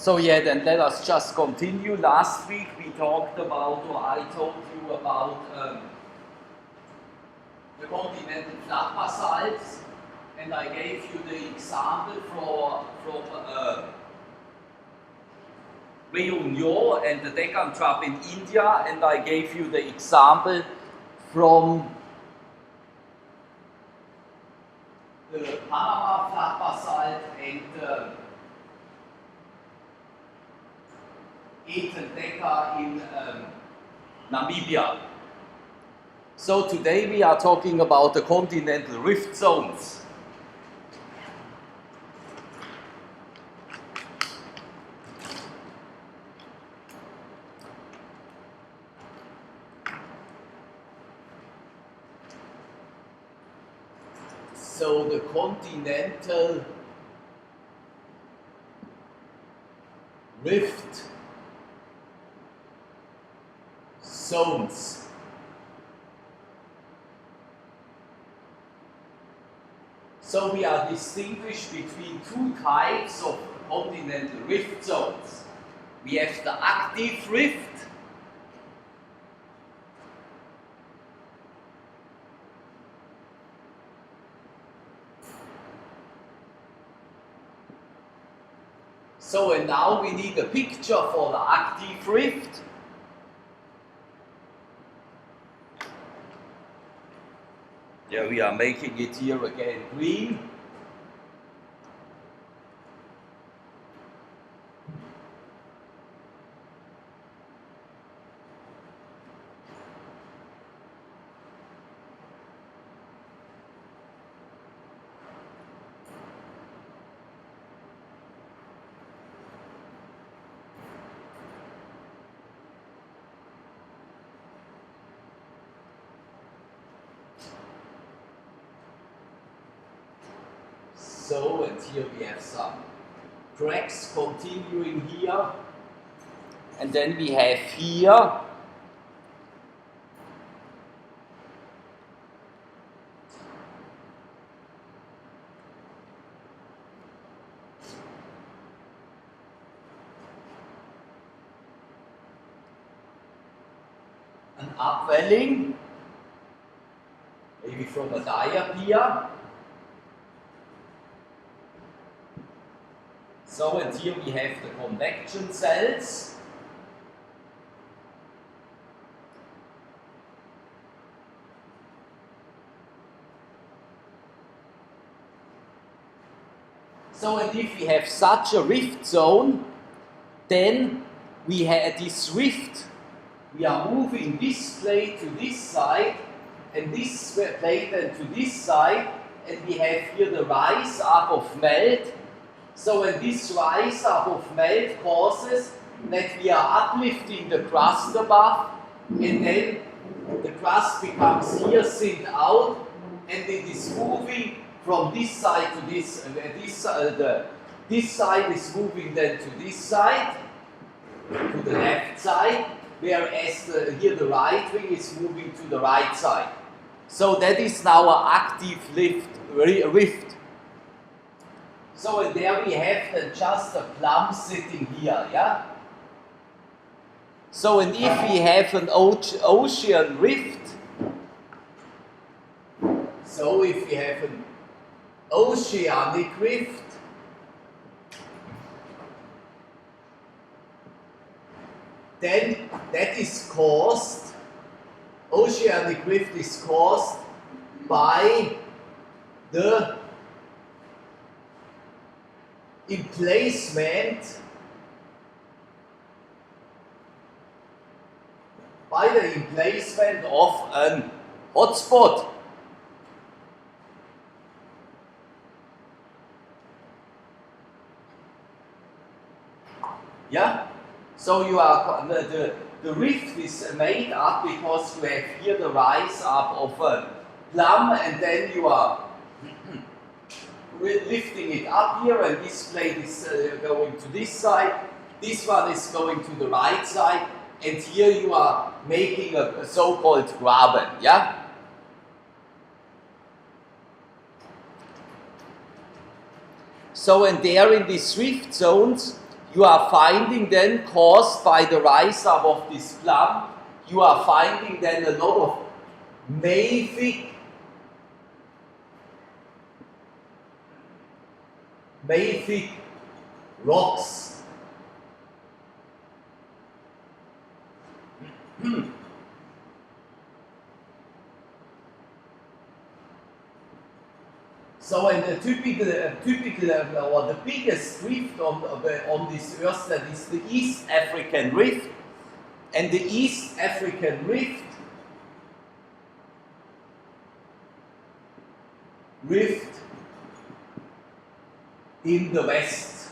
So yeah, then let us just continue. Last week we talked about, or I told you about the continental flat basalts, and I gave you the example from Réunion and the Deccan Trap in India, and I gave you the example from the Panama flat basalt and Decca in Namibia. So today we are talking about the continental rift zones. So the continental rift zones. So we are distinguished between two types of continental rift zones. We have the active rift and now we need a picture for the active rift. Yeah, we are making it here again green. So, and here we have some cracks continuing here, and then we have here an upwelling, maybe from a diapia. So, and here we have the convection cells. So, and if we have such a rift zone, then we have this rift. We are moving this plate to this side, and this plate then to this side, and we have here the rise up of melt. So when this rise up of melt causes that we are uplifting the crust above, and then the crust becomes here thinned out, and it is moving from this side to this, this side is moving then to this side, to the left side, whereas here the right wing is moving to the right side. So that is now an active rift. So and there we have then just a plum sitting here, yeah? So and if we have an ocean rift, so if we have an oceanic rift, then that is caused, oceanic rift is caused by the emplacement of an hotspot. Yeah? So you are the rift is made up because you have here the rise up of a plum, and then you are lifting it up here, and this plate is going to this side, this one is going to the right side, and here you are making a so-called graben, yeah? So, and there in these rift zones, you are finding then, caused by the rise up of this plum, you are finding then a lot of mafic rocks. So, and the typical or the biggest rift on this earth, that is the East African rift, and the East African rift in the west.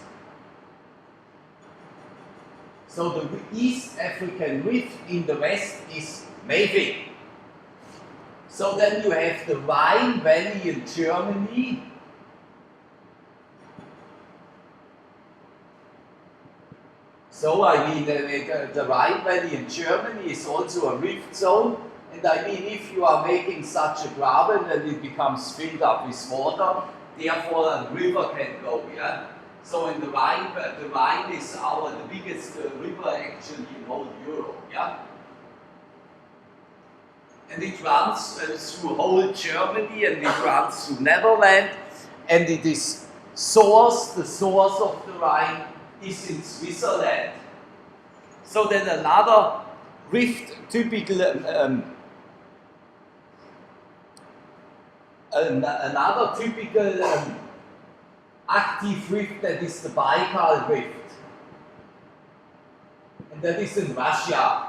So the East African rift in the west is mafic. So then you have the Rhine Valley in Germany, so I mean the Rhine Valley in Germany is also a rift zone, and I mean if you are making such a graben, then it becomes filled up with water, therefore a river can go, yeah? So in the Rhine is the biggest river actually in whole Europe, yeah? And it runs through whole Germany, and it runs through Netherlands, and it is the source of the Rhine is in Switzerland. So then another rift, another typical active rift, that is the Baikal rift, and that is in Russia.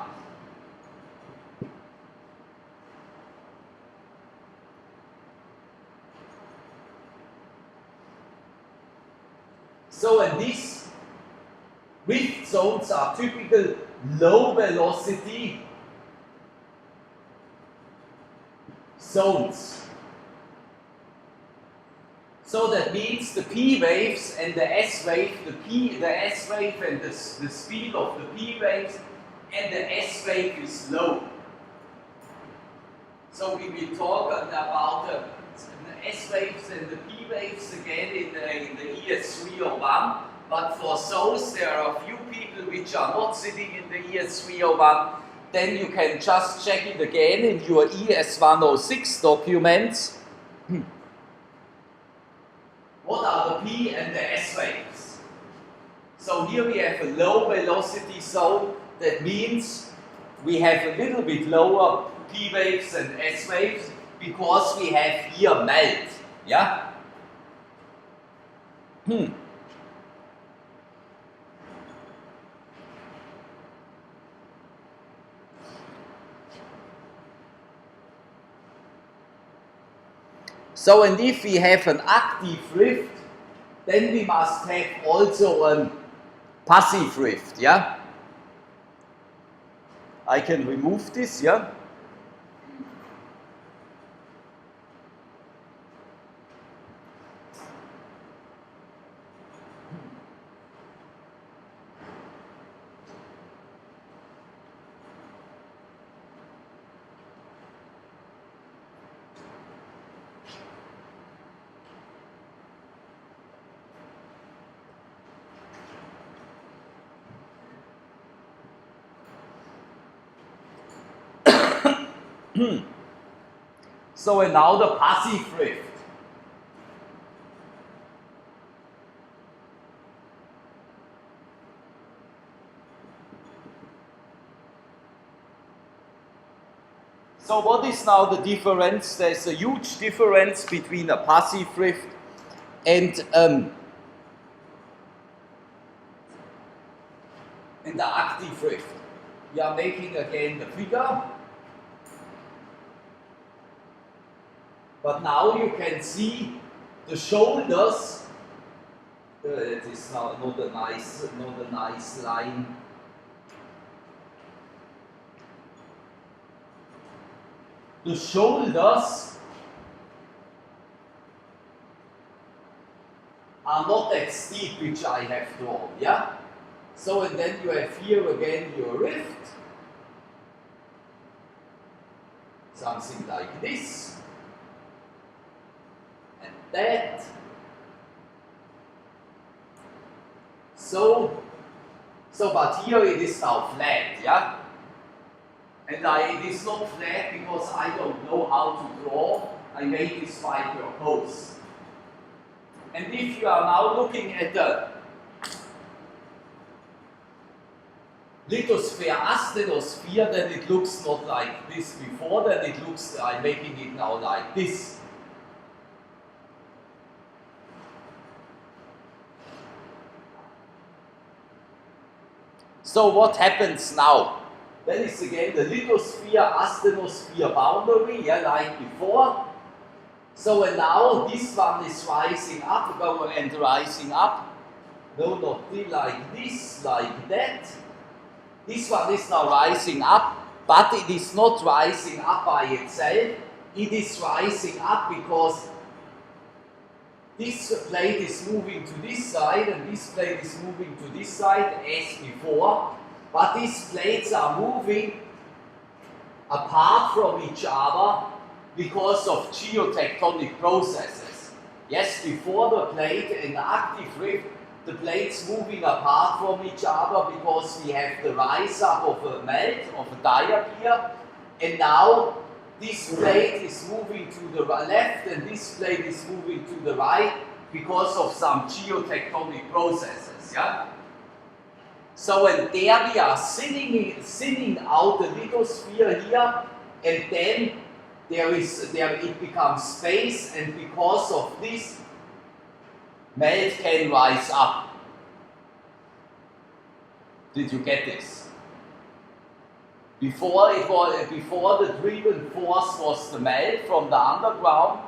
So, and these rift zones are typical low velocity zones. So that means the P waves and the S wave, the S wave and the speed of the P waves and the S wave is low. So we will talk about the S waves and the P waves again in the ES301, but for those there are a few people which are not sitting in the ES301, then you can just check it again in your ES106 documents. What are the P and the S waves? So here we have a low velocity zone, that means we have a little bit lower P waves and S waves, because we have here melt, yeah? So, and if we have an active rift, then we must have also a passive rift, yeah? I can remove this, yeah? So, and now the passive rift. So what is now the difference? There's a huge difference between a passive rift and the active rift. We are making again the figure. But now you can see the shoulders. It is not a nice line. The shoulders are not that steep, which I have drawn, yeah? So, and then you have here again your rift. Something like this. That. So So, but here it is now flat, yeah? And it is not flat because I don't know how to draw. I made this by purpose. And if you are now looking at the lithosphere, asthenosphere, then it looks not like this before, then it looks, I'm making it now like this. So what happens now? That is again the lithosphere, asthenosphere boundary, yeah, like before. So and now this one is rising up, and rising up. No, not like this, like that. This one is now rising up, but it is not rising up by itself. It is rising up because this plate is moving to this side and this plate is moving to this side as before. But these plates are moving apart from each other because of geotectonic processes. Yes, before the plate and the active rift, the plates moving apart from each other because we have the rise up of a melt, of a diapir, and now this plate is moving to the left and this plate is moving to the right because of some geotectonic processes. Yeah? So, and there we are thinning out the lithosphere here, and then it becomes space, and because of this, melt can rise up. Did you get this? Before the driven force was the melt from the underground.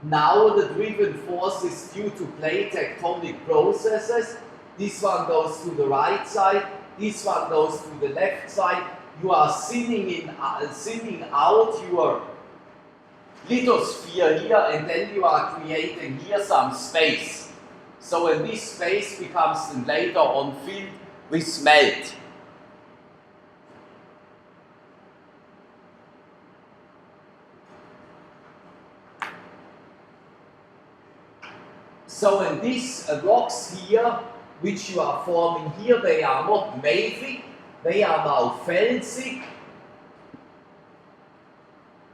Now the driven force is due to plate tectonic processes. This one goes to the right side. This one goes to the left side. You are thinning out your lithosphere here, and then you are creating here some space. So when this space becomes then later on filled with melt. So and these rocks here, which you are forming here, they are not mafic, they are now felsic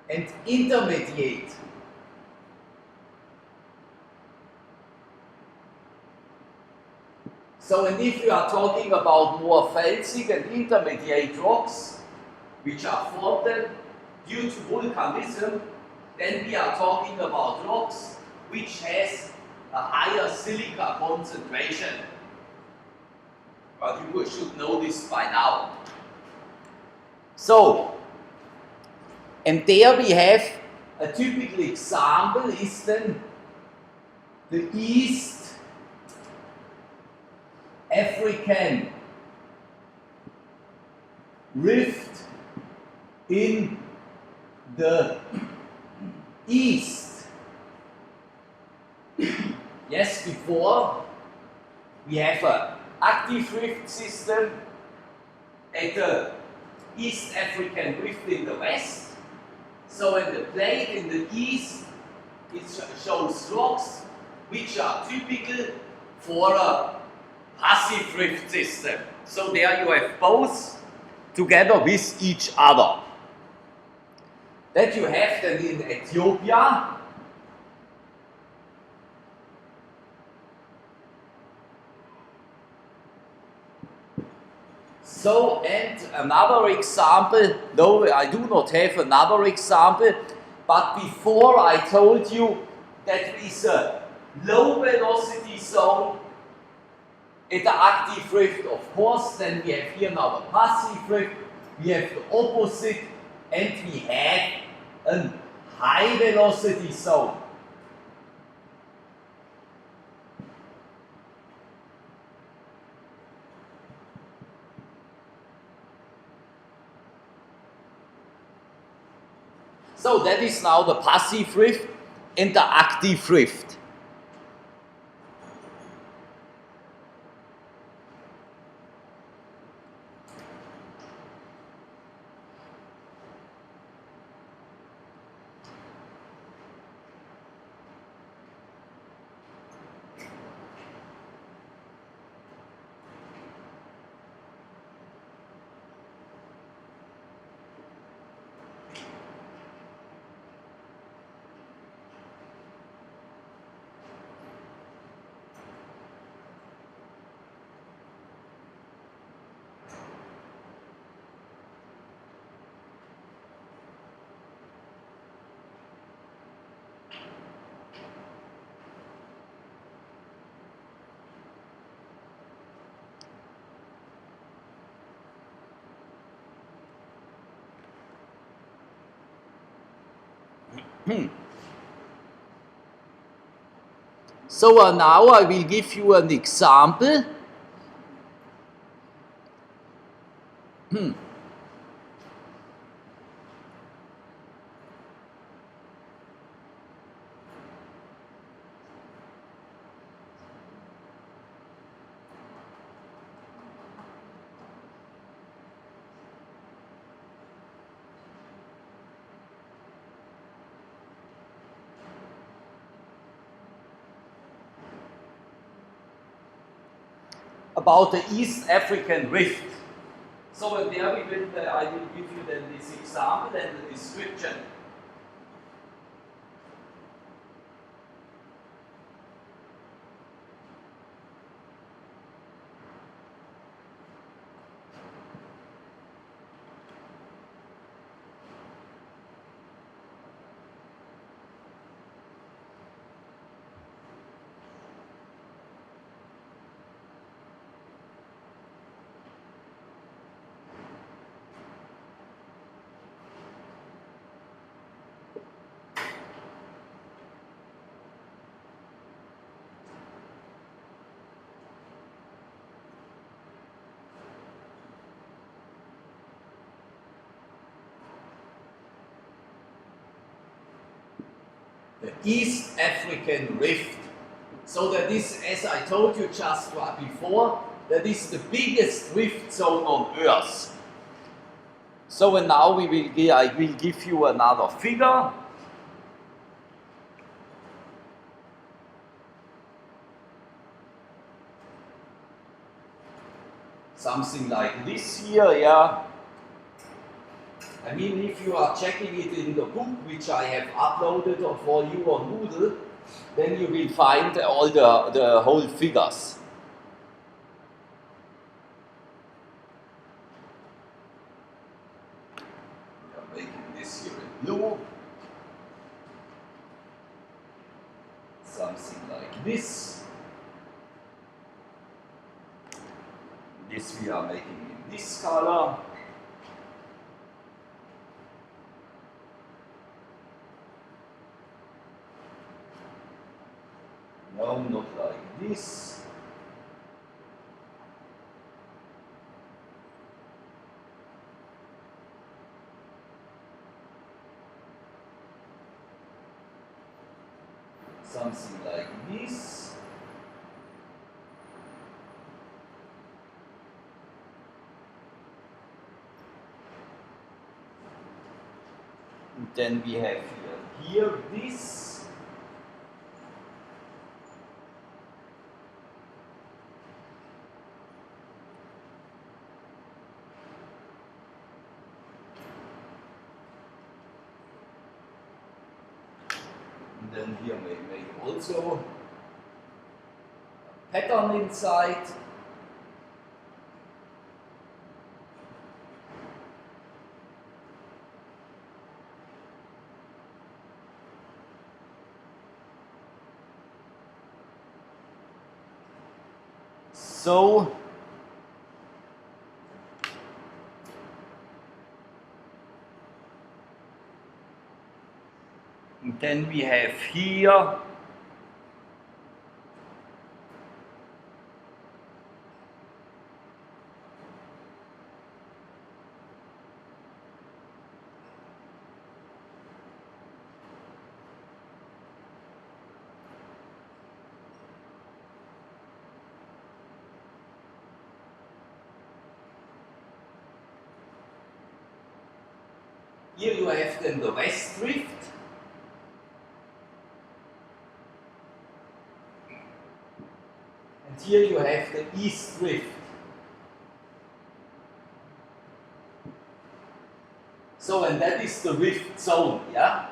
and intermediate. So, and if you are talking about more felsic and intermediate rocks, which are formed due to volcanism, then we are talking about rocks which has a higher silica concentration. But you should know this by now. So, and there we have a typical example is then the East African rift in the east. Yes, before we have an active rift system and the East African rift in the west. So in the plate in the east, it shows rocks which are typical for a passive rift system. So there you have both together with each other. That you have then in Ethiopia. So, and another example, no, I do not have another example, but before I told you that is a low velocity zone at the active rift, of course, then we have here now the passive rift, we have the opposite, and we have a high velocity zone. So that is now the passive rift and the active rift. So now I will give you an example. About the East African Rift. So there I will give you then this example and the description. The East African Rift. So that is, as I told you just before, that is the biggest rift zone on Earth. So and now I will give you another figure. Something like this here, yeah. I mean, if you are checking it in the book, which I have uploaded for you on Moodle, then you will find all the whole figures. We are making this here in blue. Something like this. This we are making in this color. No, not like this. Something like this. And then we have here this. And then here may also a pattern inside. So and then we have here you have then the West Rift. And here you have the East Rift. So, and that is the rift zone, yeah?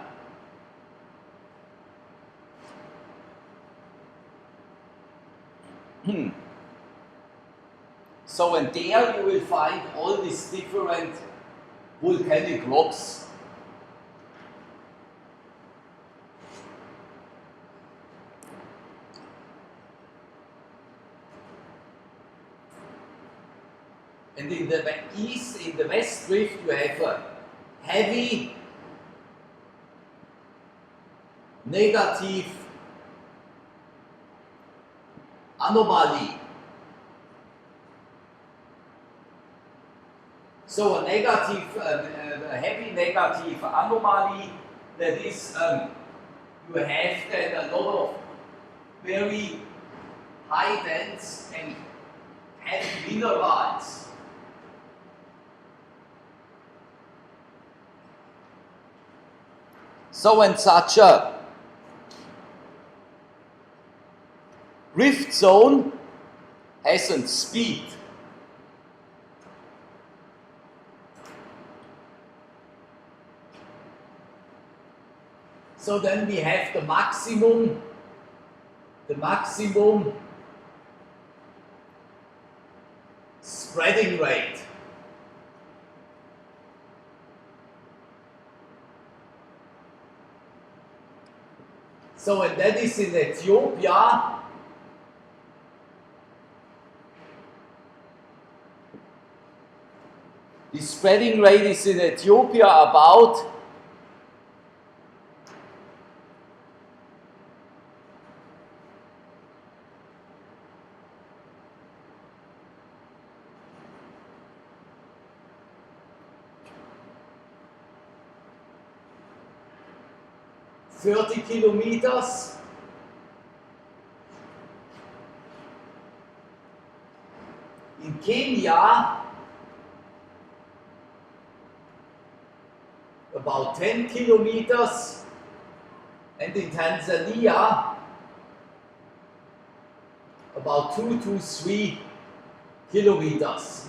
So, and there you will find all these different volcanic rocks. And in the in the West Rift, you have a heavy negative anomaly. So a negative, a heavy negative anomaly, that is, you have then a lot of very high dense and heavy minerals. So when such a rift zone has a speed so then we have the maximum spreading rate. So and that is in Ethiopia. The spreading rate is in Ethiopia about 30 kilometers. In Kenya, about 10 kilometers, and in Tanzania, about 2 to 3 kilometers.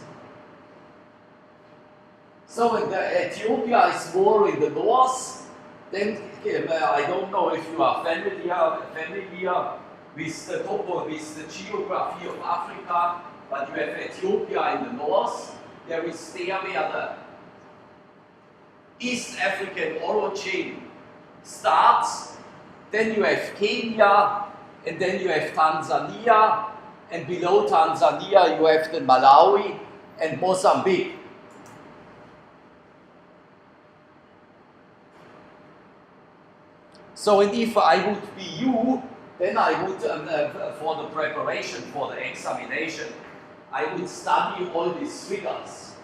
So Ethiopia is more in the north. Then I don't know if you are familiar with the geography of Africa, but you have Ethiopia in the north. There is there where the East African origin starts. Then you have Kenya, and then you have Tanzania, and below Tanzania you have the Malawi and Mozambique. So, and if I would be you, then I would, for the preparation for the examination, I would study all these figures.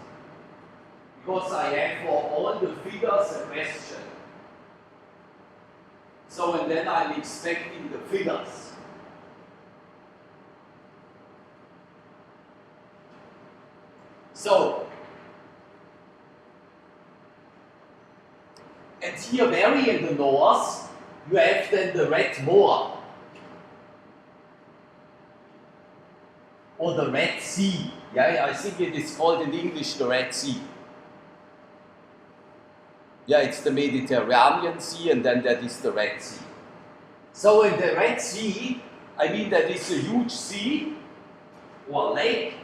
Because I have for all the figures a question. So, and then I'm expecting the figures. So, and here very in the north, you have then the Red Moor, or the Red Sea. Yeah, I think it is called in English the Red Sea. Yeah, it's the Mediterranean Sea, and then that is the Red Sea. So in the Red Sea, I mean that is a huge sea, or lake.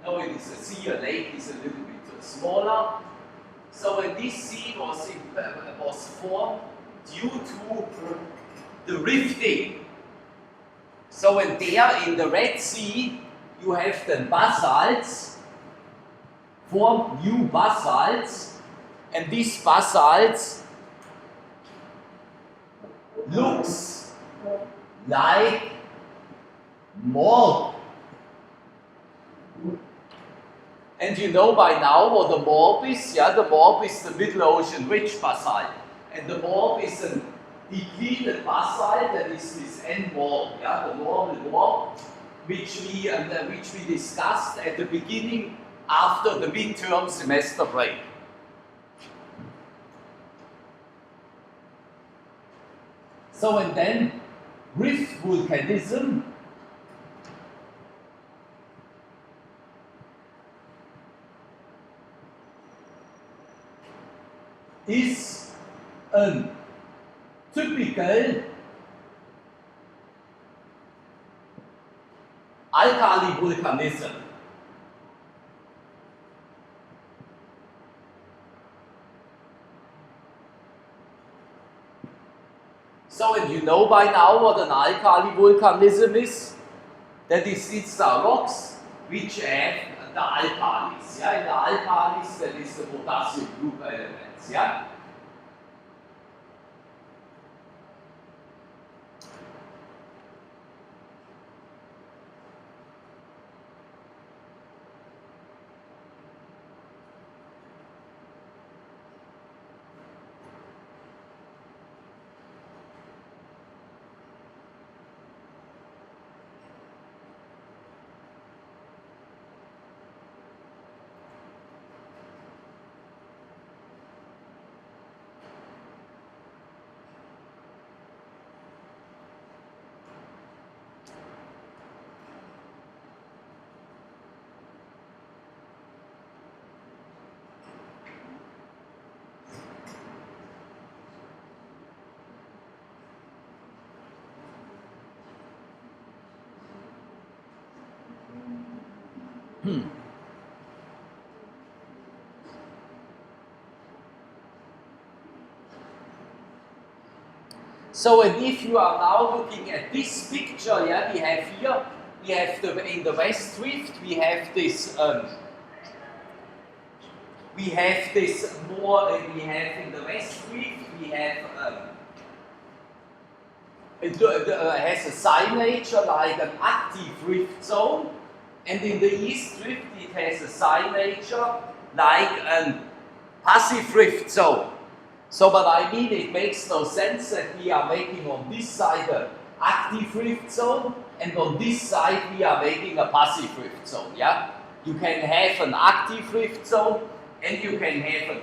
No, it is a sea, a lake is a little bit smaller. So when this sea was formed due to the rifting. So when there in the Red Sea, you have the basalts, form new basalts, and these basalts looks like morb. And you know by now what the morb is. Yeah, the morb is the Middle Ocean rich basalt. And the morb is a depleted basalt, that is this N-morb, yeah, the normal morb, which we discussed at the beginning after the midterm semester break. So and then rift volcanism is a typical alkali volcanism. So, and you know by now what an alkali volcanism is? That is, it's the rocks which have the alkalis. Yeah, in the alkalis, that is the potassium group elements. Yeah. So, and if you are now looking at this picture, yeah, we have here, we have in the west drift, we have this more, we have in the west drift, we have, it has a signature like an active drift zone, and in the east drift it has a signature like a passive drift zone. So, but I mean, it makes no sense that we are making on this side an active drift zone, and on this side we are making a passive drift zone, yeah? You can have an active drift zone, and you can have a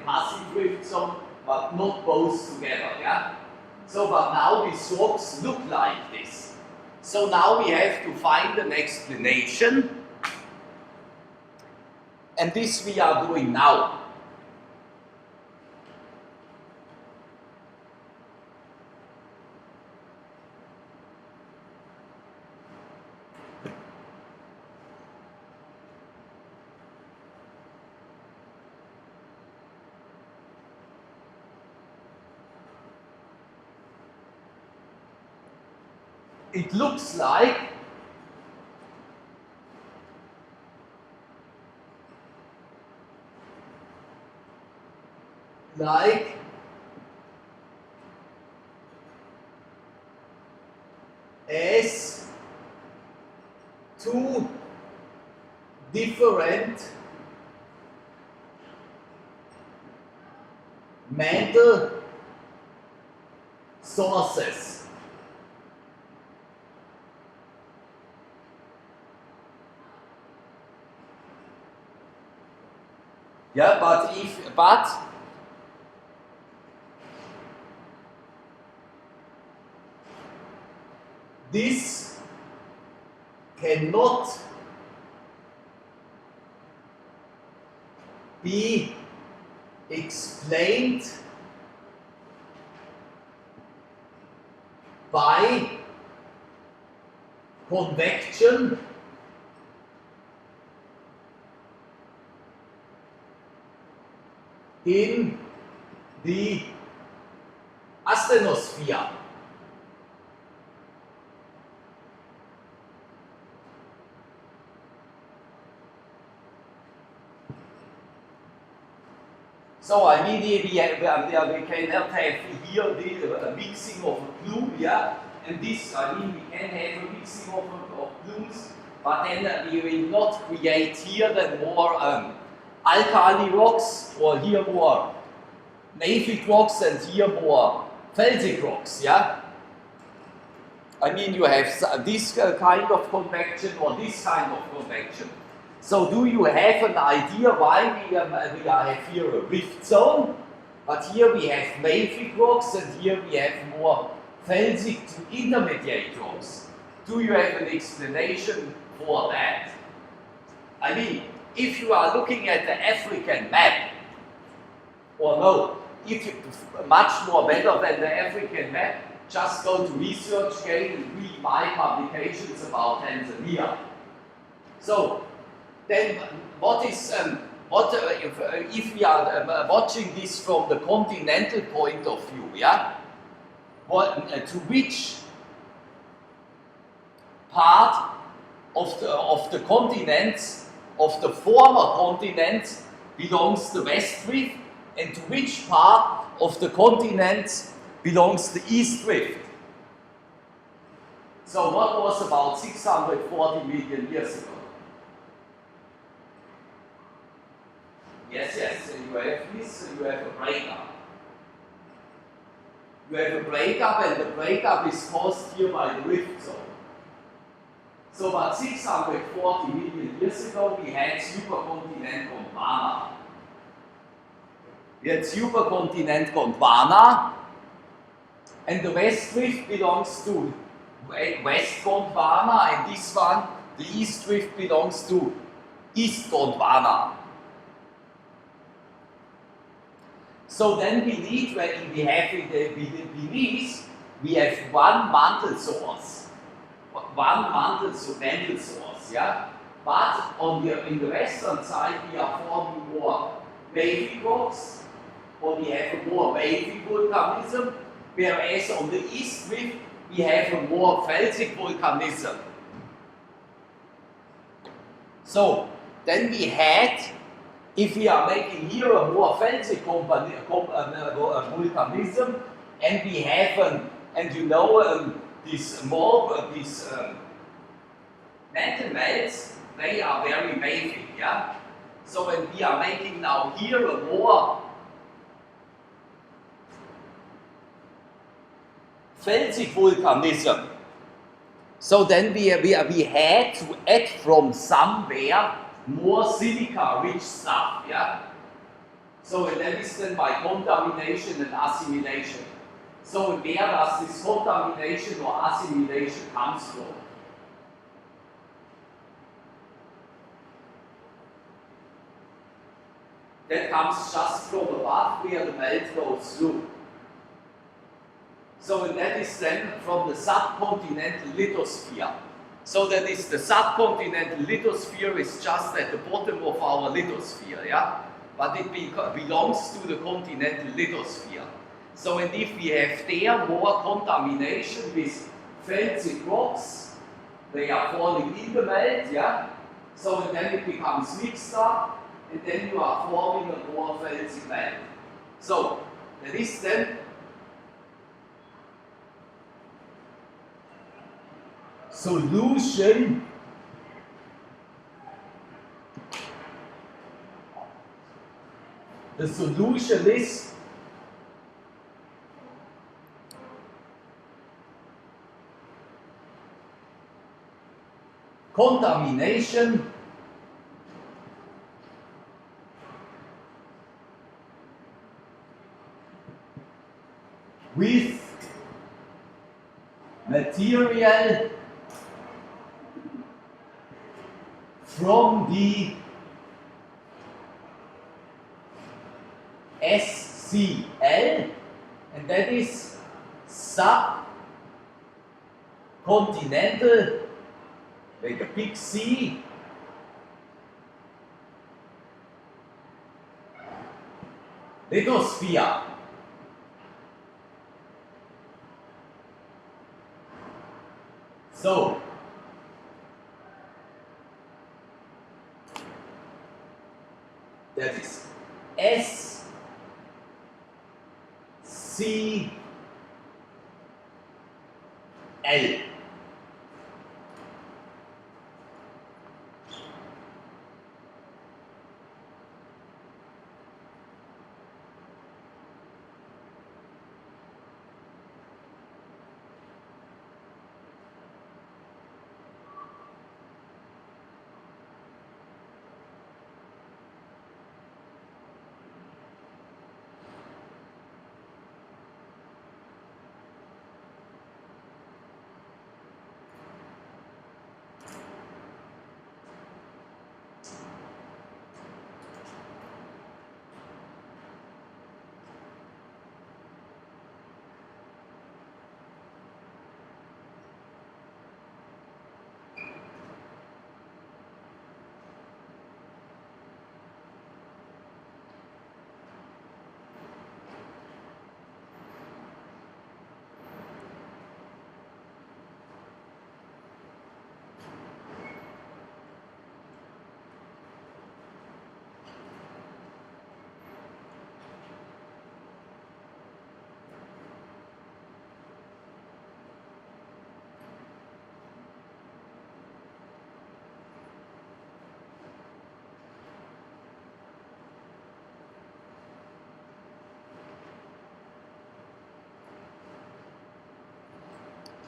passive drift zone, but not both together, yeah? So, but now these rocks look like this. So now we have to find an explanation, and this we are doing now. It looks like as two different mantle sources. Yeah, but this cannot be explained by convection in the asthenosphere. So I mean, we cannot have here the mixing of a plume, yeah, and this, I mean, we can have a mixing of plumes, but then we will not create here then more alkali rocks, or here more mafic rocks, and here more felsic rocks, yeah. I mean, you have this kind of convection or this kind of convection. So do you have an idea why we have here a rift zone, but here we have mafic rocks and here we have more felsic to intermediate rocks? Do you have an explanation for that? I mean, if you are looking at the African map, or no, if you, much more better than the African map, just go to ResearchGate and read my publications about Tanzania. So, then what is, if we are watching this from the continental point of view, yeah? To which part of the continents, of the former continents, belongs the West Drift, and to which part of the continents belongs the East Drift? So what was about 640 million years ago? Yes, so you have this, so you have a breakup. You have a breakup, and the breakup is caused here by the rift zone. So about 640 million years ago, we had supercontinent Gondwana. We had supercontinent Gondwana, and the West Drift belongs to West Gondwana, and this one, the East Drift, belongs to East Gondwana. So then beneath, when we have beneath, we have one mantle source, yeah. But in the western side, we are forming more wavy rocks, or we have a more wavy volcanism, whereas on the east rift, we have a more felsic volcanism. So then we had, if we are making here a more felsic volcanism, and we have and you know these mantle melts, they are very wavy, yeah. So when we are making now here a more felsic volcanism, so then we had to add from somewhere more silica-rich stuff, yeah. So that is then by contamination and assimilation. So where does this contamination or assimilation comes from? That comes just from above where the melt goes through. So that is then from the subcontinental lithosphere. So that is the subcontinental lithosphere is just at the bottom of our lithosphere, yeah? But it belongs to the continental lithosphere. So and if we have there more contamination with felsic rocks, they are falling in the melt, yeah? So and then it becomes mixed up, and then you are forming a more felsic melt. So that is then solution the solution is contamination with material from the SCL, and that is subcontinental, like a big C, lithosphere. So that is SCL.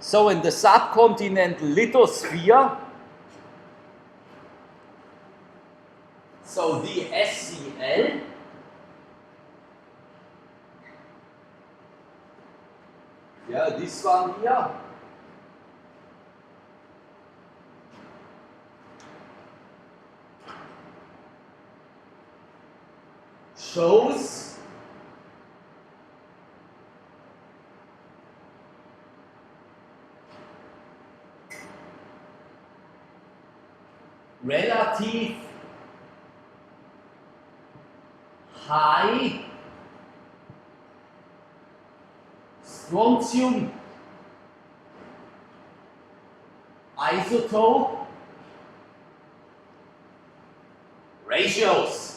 So in the subcontinental lithosphere, so the SCL, yeah, this one here, shows relative high strontium isotope ratios.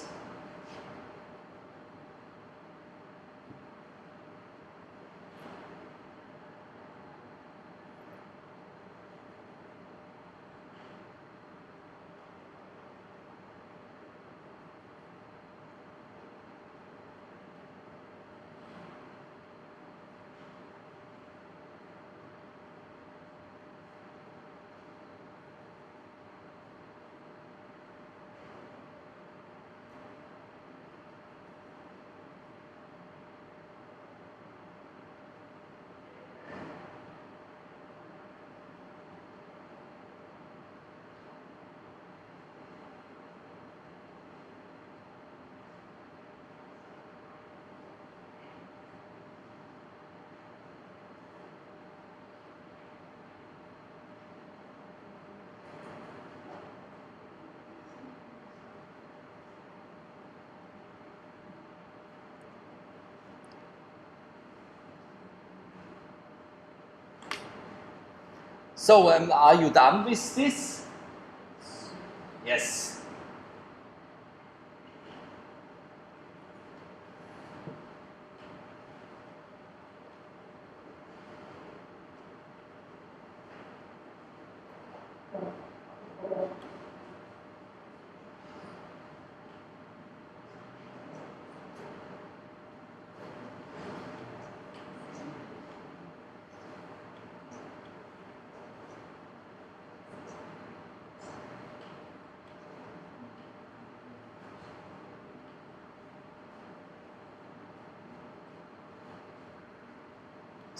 So, are you done with this? Yes.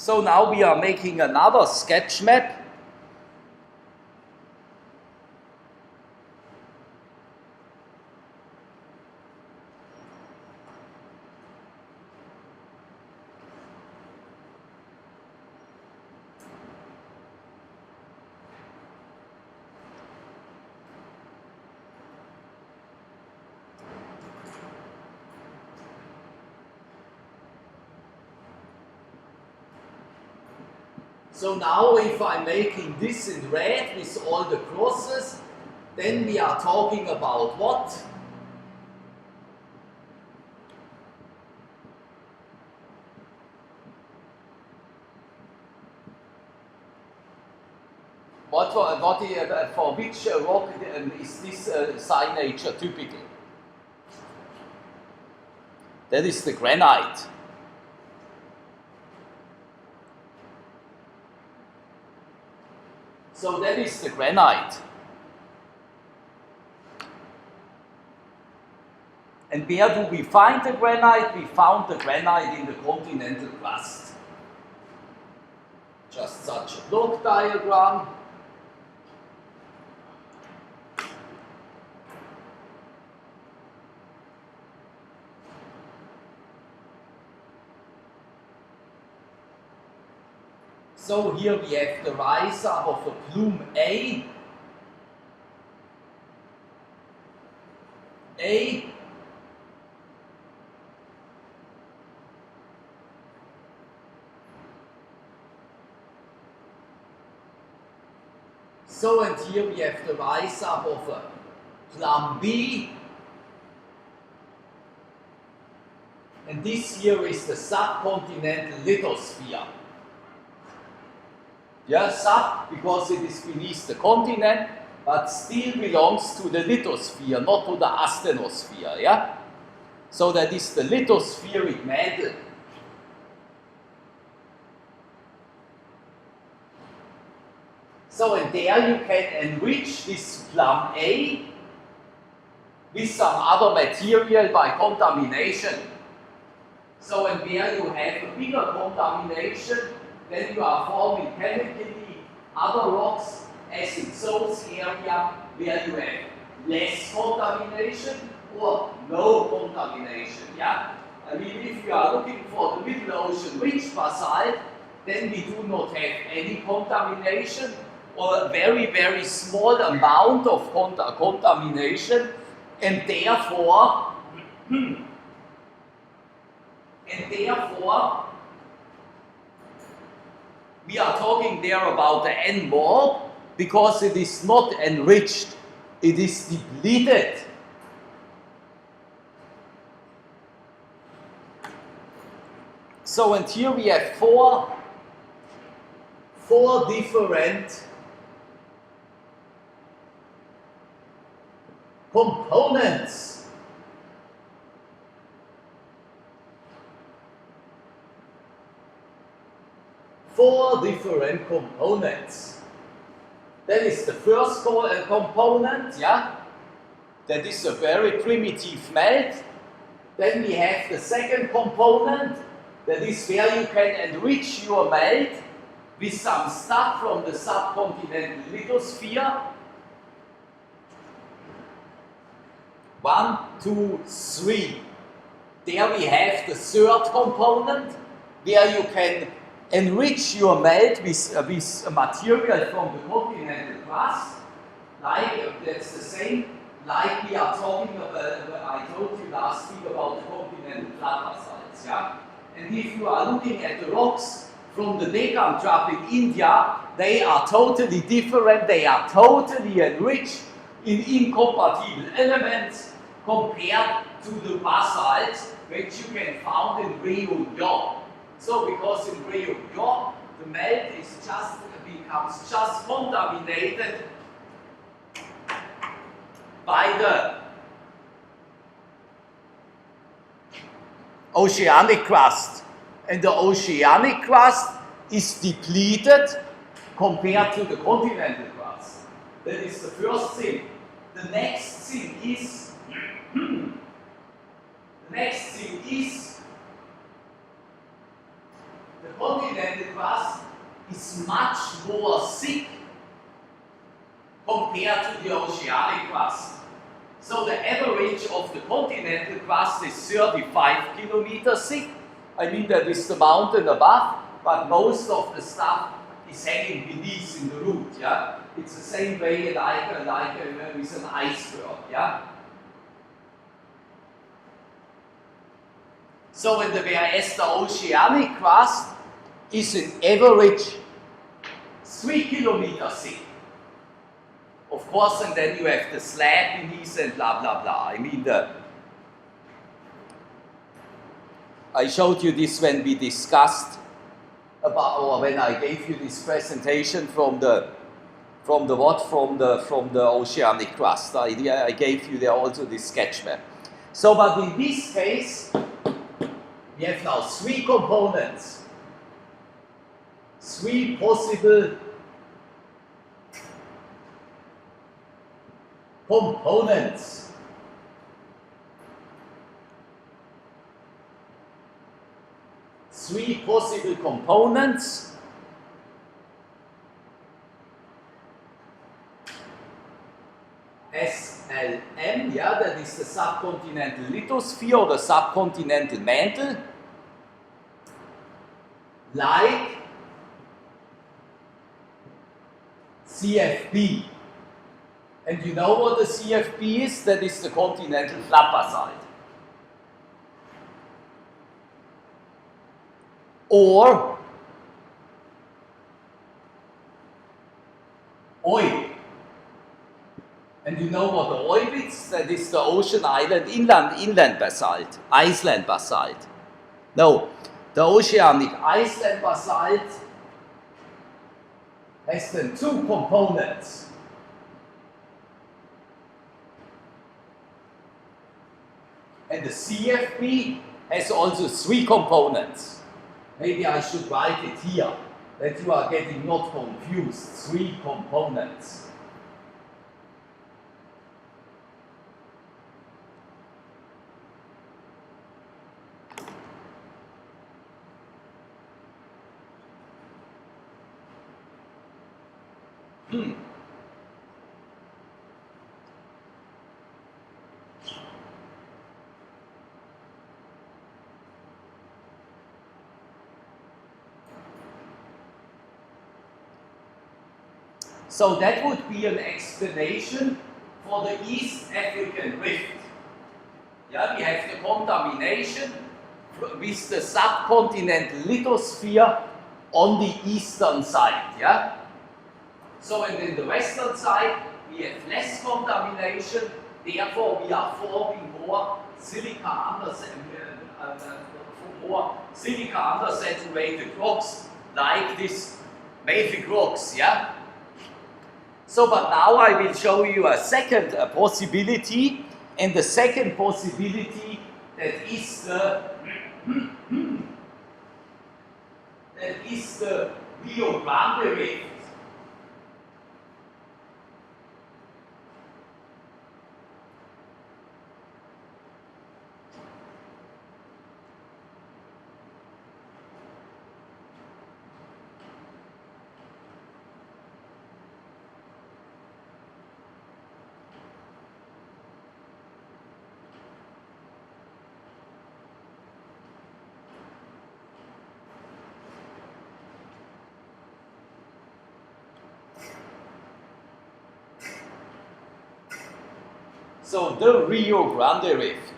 So now we are making another sketch map. So now if I'm making this in red with all the crosses, then we are talking about what? For which rock is this signature typical? That is the granite. So that is the granite. And where do we find the granite? We found the granite in the continental crust. Just such a block diagram. So here we have the rise up of a plume A. So, and here we have the rise up of a plum B. And this here is the subcontinental lithosphere. Yeah, sub because it is beneath the continent, but still belongs to the lithosphere, not to the asthenosphere. Yeah? So that is the lithospheric mantle. So, and there you can enrich this plum A with some other material by contamination. So, and where you have a bigger contamination, then you are forming chemically other rocks as in those areas where you have less contamination or no contamination. Yeah? I mean, if you are looking for the middle ocean rich basalt, then we do not have any contamination. or a very, very small amount of contamination, and therefore, we are talking there about the N-mob because it is not enriched, it is depleted. So, and here we have four different components. Four different components. That is the first component, yeah? That is a very primitive melt. Then we have the second component, that is where you can enrich your melt with some stuff from the subcontinental lithosphere. 1, 2, 3. There we have the third component, where you can enrich your melt with a material from the continental crust. Like, that's the same, like we are talking about, I told you last week about the continental flat basalts, yeah? And if you are looking at the rocks from the Deccan Trap in India, they are totally different, they are totally enriched in incompatible elements compared to the basalts which you can find in Réunion. So, because in Réunion, the melt becomes just contaminated by the oceanic crust. And the oceanic crust is depleted compared to the continental crust. That is the first thing. The next thing is, the continental crust is much more thick compared to the oceanic crust. So the average of the continental crust is 35 kilometers thick. I mean, that is the mountain above, but most of the stuff is hanging beneath in the root, yeah? It's the same way like with an iceberg, yeah? So whereas the oceanic crust is an average 3 kilometers thick. Of course, and then you have the slab beneath and blah, blah, blah. I mean, I showed you this when we discussed about, or when I gave you this presentation from the oceanic crust. I gave you there also this sketch map. So, but in this case, we have now three components, three possible components. Three possible components. SLM, yeah, that is the subcontinental lithosphere or the subcontinental mantle. Like CFB. And you know what the CFB is? That is the continental flat basalt. Or oil. And you know what the oil is? That is the ocean island inland basalt, Iceland basalt. No, the oceanic Iceland basalt has then two components. And the CFB has also three components. Maybe I should write it here, that you are getting not confused. Three components. So that would be an explanation for the East African rift. Yeah, we have the contamination with the subcontinent lithosphere on the eastern side. Yeah. So, and in the western side, we have less contamination. Therefore, we are forming more silica undersaturated rocks, like this mafic rocks. Yeah. So, but now I will show you a second possibility, and the second possibility that is the Rio Grande rift. So the Rio Grande rift.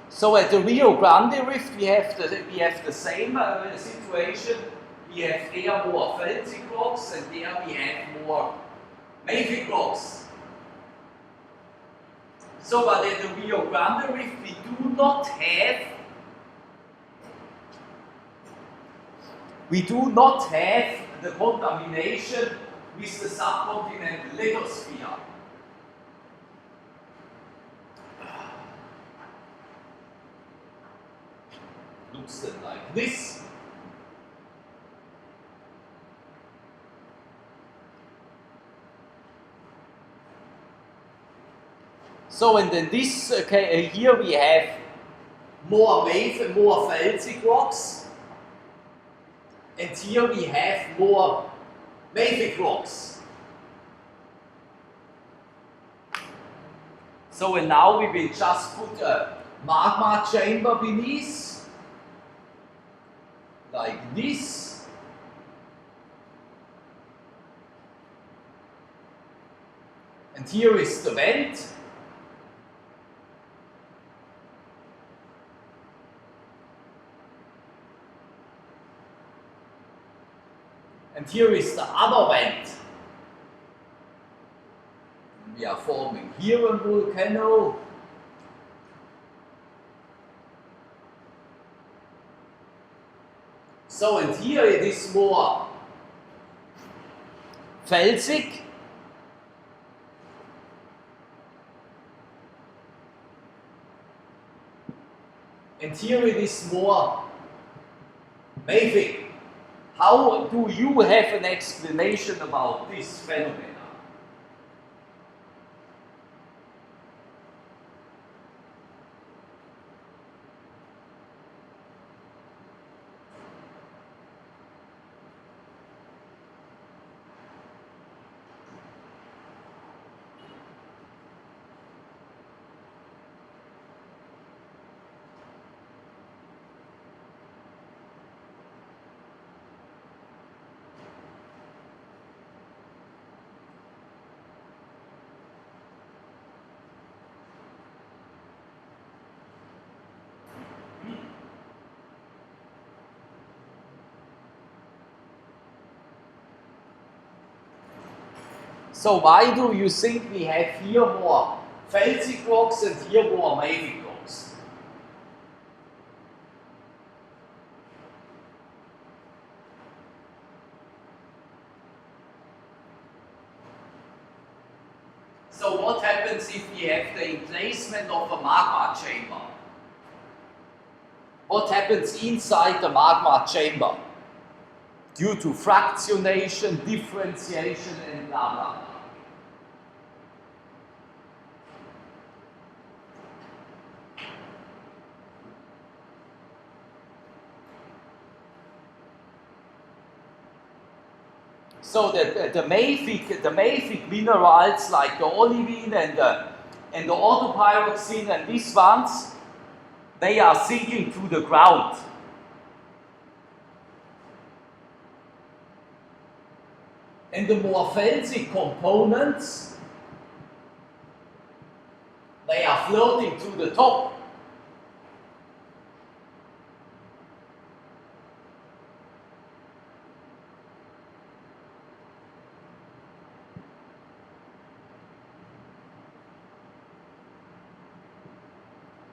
So at the Rio Grande rift, we have the same situation. We have there more felsic rocks, and there we have more mafic rocks. So, but at the Rio Grande rift, we do not have the contamination with the subcontinental lithosphere. Looks then like this. So, and then this here we have more felsic rocks, and here we have more mafic rocks. So, and now we will just put a magma chamber beneath, like this. And here is the vent. And here is the other vent. We are forming here a volcano. So, and here it is more felsic. And here it is more mafic. How do you have an explanation about this phenomenon? So why do you think we have here more felsic rocks and here more mafic rocks? So what happens if we have the emplacement of a magma chamber? What happens inside the magma chamber? Due to fractionation, differentiation, and blah blah blah. So that the mafic minerals like the olivine and the autopyroxene and these ones, they are sinking to the ground. And the more felsic components, they are floating to the top.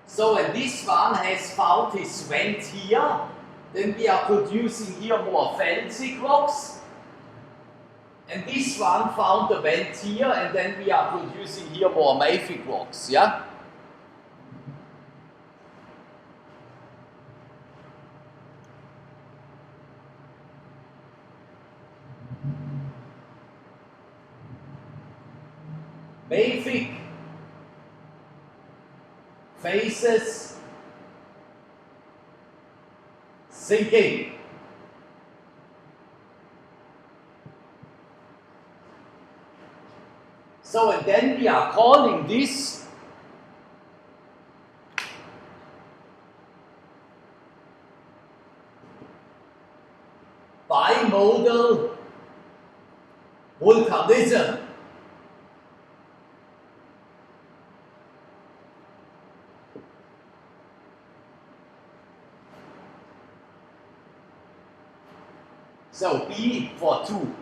So, and this one has found his vent here. Then we are producing here more felsic rocks. And this one found the vent here, and then we are producing here more mafic rocks, yeah? Mafic faces sinking. So, and then we are calling this bimodal volcanism. So, B for 2.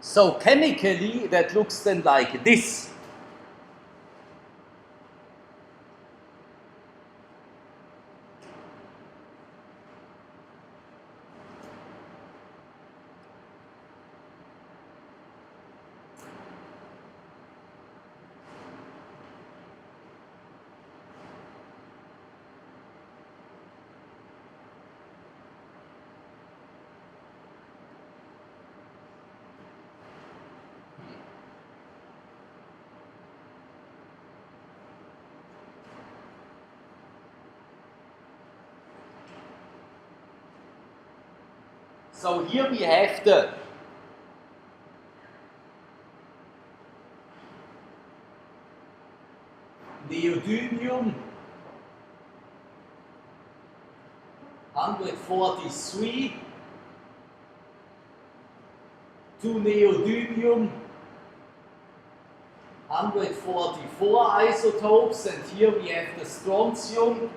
So chemically, that looks then like this. So here we have the neodymium 143 to neodymium 144 isotopes, and here we have the strontium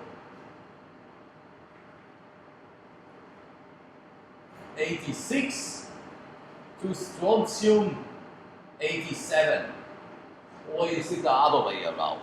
86 to strontium 87. Or is it the other way around?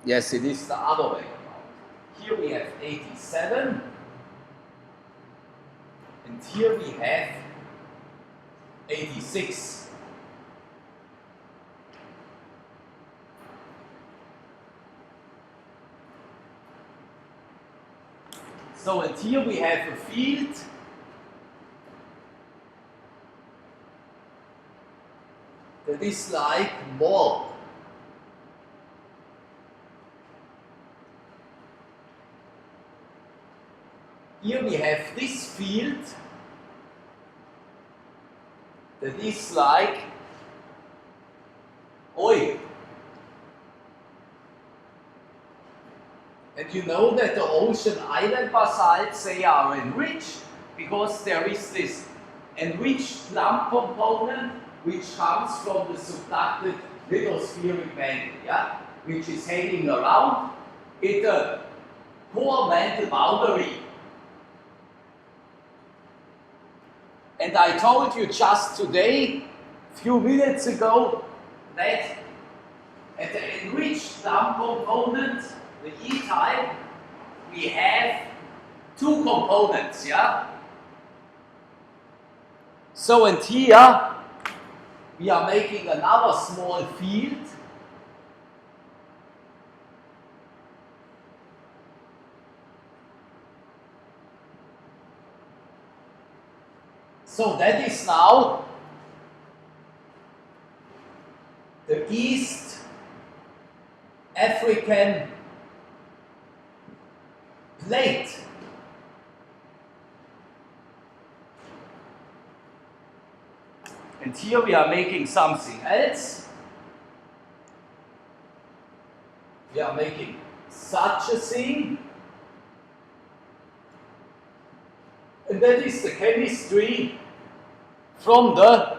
Yes, it is the other way around. Here we have 87, and here we have 86. So, and here we have a field that is like more. Here we have this field that is like oil. And you know that the ocean island basalts, they are enriched because there is this enriched lump component which comes from the subducted lithospheric mantle, yeah? Which is hanging around in the core mantle boundary. And I told you just today, a few minutes ago, that at the enriched lump component, the E-type, we have two components, yeah? So, and here, we are making another small field. So that is now the East African plate. And here we are making something else. We are making such a thing. And that is the chemistry from the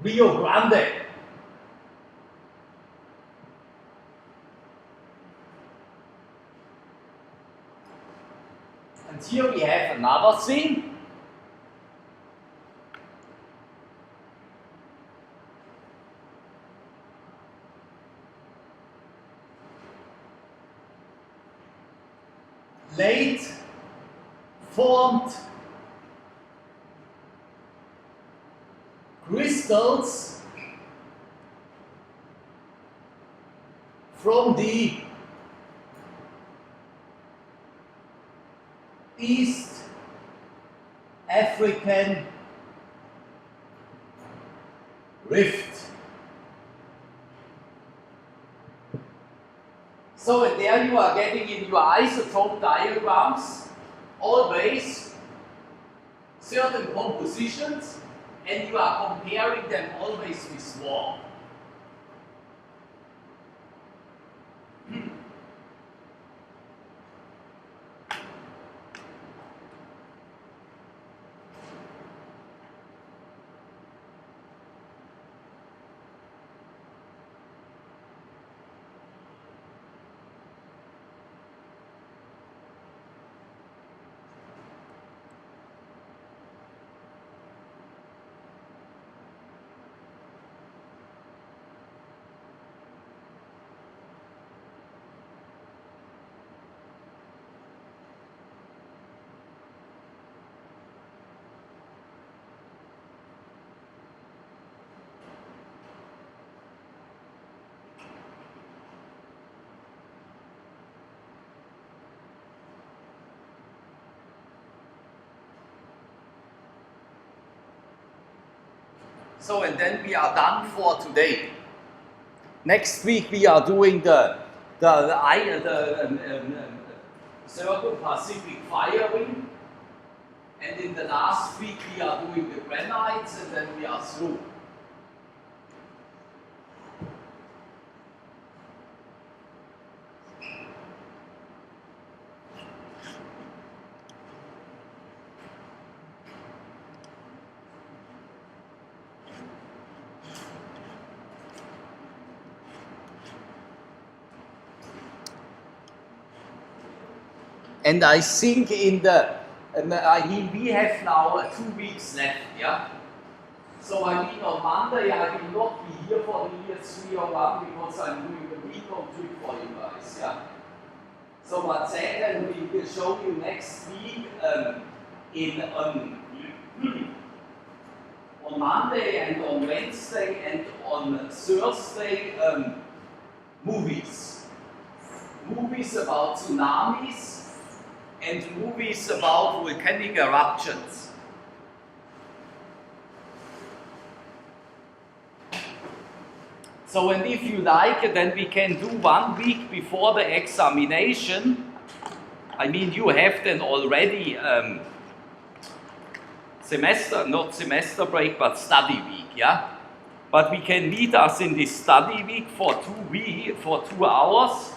Rio Grande. And here we have another thing. Late formed crystals from the East African rift. So there you are getting in your isotope diagrams always certain compositions, and you are comparing them always with warm. So, and then we are done for today. Next week we are doing the Circle Pacific firing, and in the last week we are doing the granites, and then we are through. And I think in the, we have now 2 weeks left, yeah? So I mean on Monday I will not be here for the ES301 because I'm doing the recon trip for you guys, yeah? So but then we will show you next week on Monday and on Wednesday and on Thursday movies. Movies about tsunamis and movies about volcanic eruptions. So, and if you like, then we can do 1 week before the examination. I mean, you have then already not semester break, but study week, yeah? But we can meet us in this study week for 2 hours,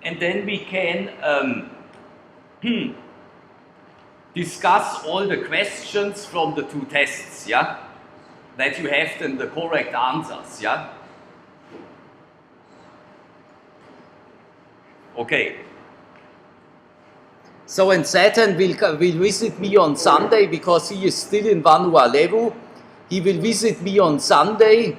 and then we can discuss all the questions from the 2 tests, yeah? That you have then the correct answers, yeah? Okay. So, and Satan will visit me on Sunday because he is still in Vanuatu. He will visit me on Sunday